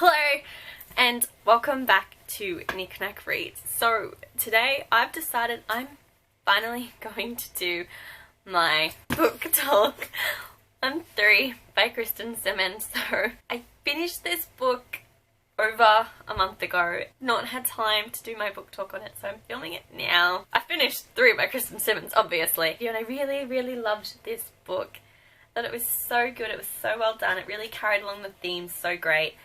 Hello and welcome back to Knick Knack Reads. So today I've decided I'm finally going to do my book talk on 3 by Kristen Simmons. So I finished this book over a month ago, not had time to do my book talk on it, so I'm filming it now. I finished 3 by Kristen Simmons, obviously, and I really loved this book. I thought it was so good, it was so well done, it really carried along the themes so great.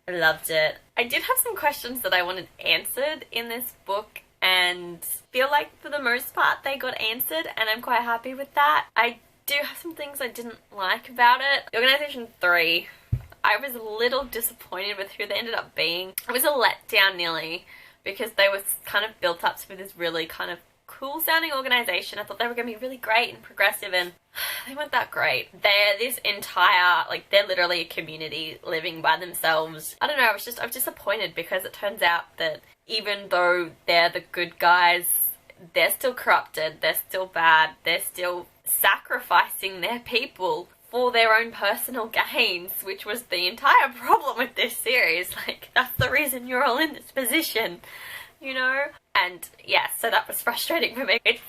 I loved it. I did have some questions that I wanted answered in this book and feel like for the most part they got answered, and I'm quite happy with that. I do have some things I didn't like about it. The Organisation 3, I was a little disappointed with who they ended up being. It was a letdown nearly because they were kind of built up to be this really kind of cool sounding organisation. I thought they were going to be really great and progressive, and they weren't that great. They're this entire, like, they're literally a community living by themselves. I don't know, I was disappointed because it turns out that even though they're the good guys, they're still corrupted, they're still bad, they're still sacrificing their people for their own personal gains, which was the entire problem with this series. Like, that's the reason you're all in this position, you know? And yeah, so that was frustrating for me. It's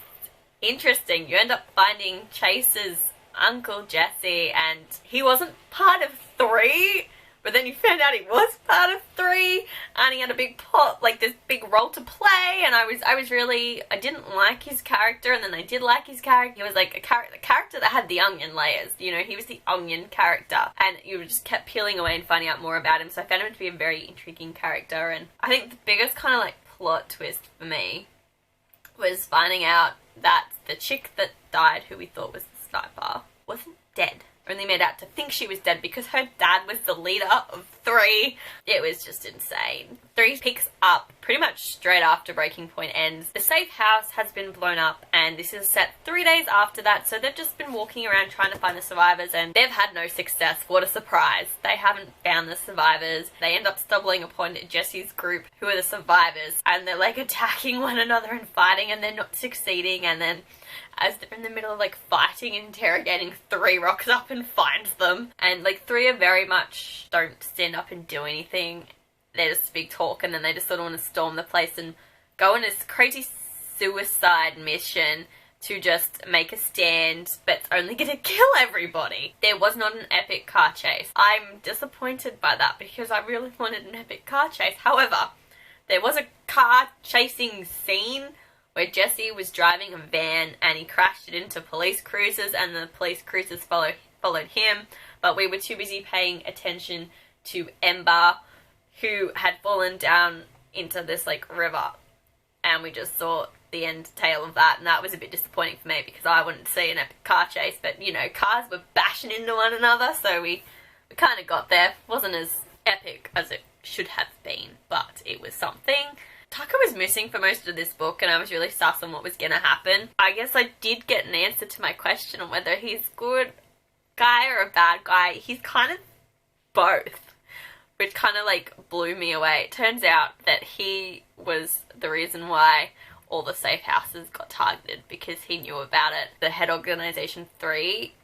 interesting. You end up finding Chase's uncle Jesse, and he wasn't part of 3, but then you found out he was part of 3, and he had a big pot, like this big role to play, and I didn't like his character, and then I did like his character. He was like a character that had the onion layers, you know, he was the onion character, and you just kept peeling away and finding out more about him, so I found him to be a very intriguing character. And I think the biggest kind of like plot twist for me was finding out that the chick that died, who we thought was the sniper, wasn't dead. Only made out to think she was dead because her dad was the leader of 3. It was just insane. 3 picks up pretty much straight after Breaking Point ends. The safe house has been blown up, and this is set 3 days after that, so they've just been walking around trying to find the survivors, and they've had no success. What a surprise. They haven't found the survivors. They end up stumbling upon Jesse's group, who are the survivors, and they're like attacking one another and fighting, and they're not succeeding, and then as they're in the middle of like fighting and interrogating, 3 rocks up and finds them. And like 3 are very much don't stand up and do anything. They're just big talk, and then they just sort of want to storm the place and go on this crazy suicide mission to just make a stand, but it's only gonna kill everybody. There was not an epic car chase. I'm disappointed by that because I really wanted an epic car chase. However, there was a car chasing scene where Jesse was driving a van and he crashed it into police cruisers, and the police cruisers followed him, but we were too busy paying attention to Ember, who had fallen down into this like river, and we just saw the end tail of that, and that was a bit disappointing for me because I wanted to see an epic car chase, but you know, cars were bashing into one another, so we kind of got there. Wasn't as epic as it should have been, but it was something. Tucker was missing for most of this book, and I was really sus on what was going to happen. I guess I did get an answer to my question on whether he's a good guy or a bad guy. He's kind of both, which kind of like blew me away. It turns out that he was the reason why all the safe houses got targeted, because he knew about it. The head Organisation 3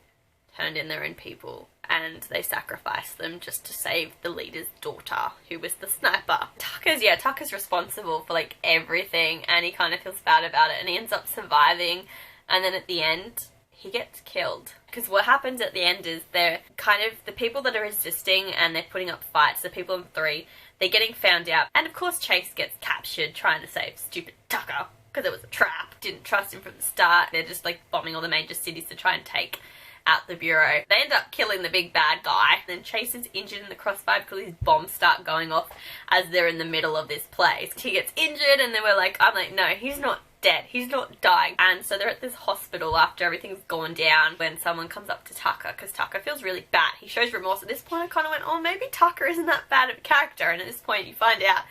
turned in their own people, and they sacrificed them just to save the leader's daughter, who was the sniper. Tucker's responsible for like everything, and he kind of feels bad about it, and he ends up surviving, and then at the end he gets killed. Because what happens at the end is they're kind of, the people that are resisting and they're putting up fights, the people in 3, they're getting found out, and of course Chase gets captured trying to save stupid Tucker because it was a trap. Didn't trust him from the start. They're just like bombing all the major cities to try and take out the Bureau. They end up killing the big bad guy. Then Chase is injured in the crossfire because his bombs start going off as they're in the middle of this place. He gets injured, and then I'm like, no, he's not dead. He's not dying. And so they're at this hospital after everything's gone down when someone comes up to Tucker, because Tucker feels really bad. He shows remorse. At this point I kind of went, oh, maybe Tucker isn't that bad of a character. And at this point you find out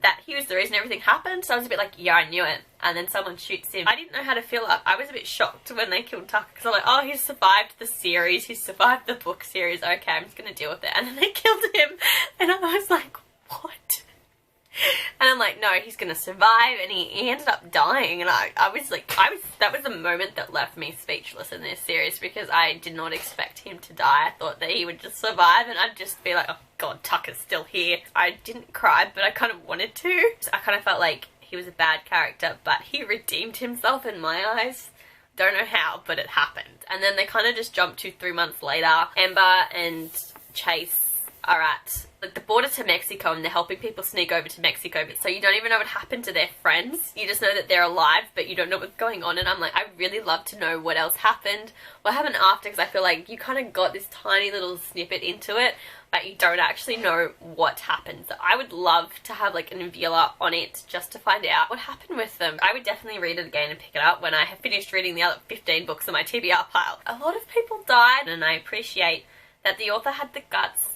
that he was the reason everything happened, so I was a bit like, yeah, I knew it. And then someone shoots him. I didn't know how to feel. I was a bit shocked when they killed Tucker, because I'm like, oh, he's survived the series, he's survived the book series, okay, I'm just gonna deal with it. And then they killed him, and I was like, what? And I'm like, no, he's gonna survive, and he ended up dying, and I was like, that was a moment that left me speechless in this series, because I did not expect him to die. I thought that he would just survive, and I'd just be like, oh god, Tucker's still here. I didn't cry, but I kind of wanted to. I kind of felt like he was a bad character, but he redeemed himself in my eyes. Don't know how, but it happened. And then they kind of just jumped to 3 months later. Amber and Chase are at like the border to Mexico, and they're helping people sneak over to Mexico, but so you don't even know what happened to their friends. You just know that they're alive, but you don't know what's going on. And I'm like, I really love to know what else happened, what happened after, because I feel like you kind of got this tiny little snippet into it, but you don't actually know what happened. So I would love to have like a novella on it, just to find out what happened with them. I would definitely read it again and pick it up when I have finished reading the other 15 books on my TBR pile. A lot of people died, and I appreciate that the author had the guts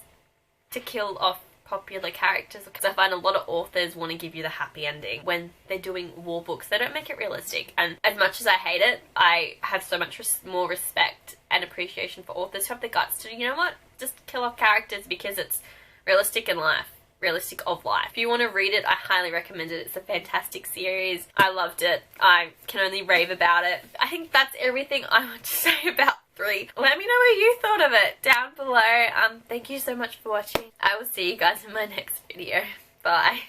to kill off popular characters, because I find a lot of authors want to give you the happy ending when they're doing war books. They don't make it realistic, and as much as I hate it, I have so much more respect and appreciation for authors who have the guts to, you know what, just kill off characters because it's realistic in life. Realistic of life. If you want to read it, I highly recommend it. It's a fantastic series. I loved it. I can only rave about it. I think that's everything I want to say about 3. Let me know what you thought of it down below. Thank you so much for watching. I will see you guys in my next video. Bye.